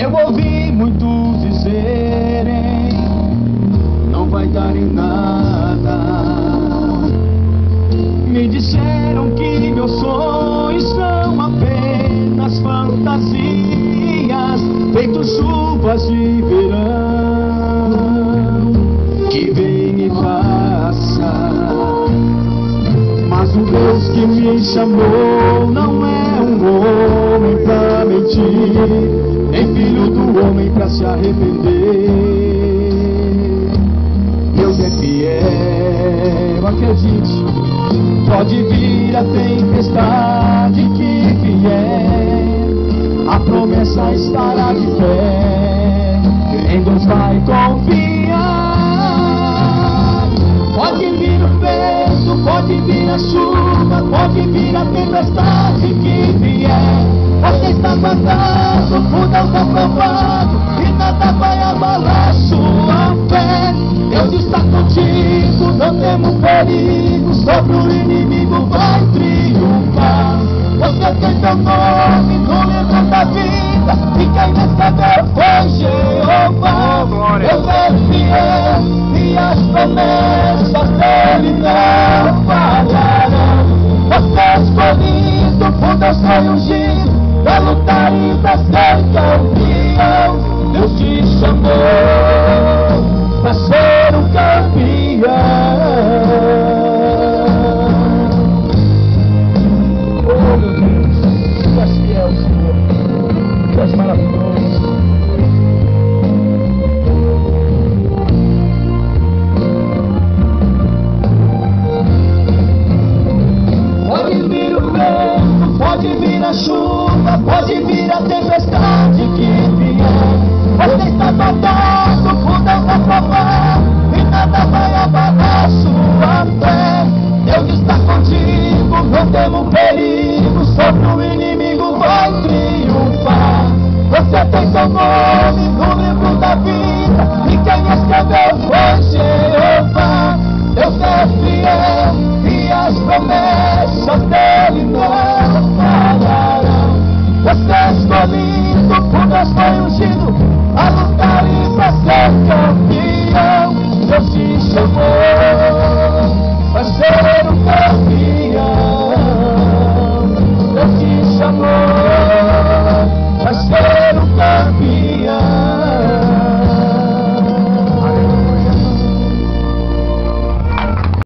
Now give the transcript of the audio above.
Eu ouvi muitos dizerem, não vai dar em nada. Me disseram que meus sonhos são apenas fantasias, feito chuvas de verão, que vem e passa. Mas o Deus que me chamou não é um homem pra mentir, nem filho do homem pra se arrepender. Deus é fiel, acredite. Pode vir a tempestade que vier, a promessa estará de pé. Em Deus vai confiar. Pode vir o vento, pode vir a chuva, pode vir a tempestade que vier. Você está guardado por Deus aprovado, e nada vai abalar sua fé. Deus está contigo, não temos perigo, sobre o inimigo vai triunfar. Você tem seu nome no livro da vida, e quem recebeu foi Jeová. Deus é fiel e as promessas dele não falharão. Você é escolhido por Deus, foi ungido pra lutar e pra ser campeão. Deus te chamou pra ser um campeão. Oh meu Deus, tu és fiel, Senhor, tu és maravilhoso.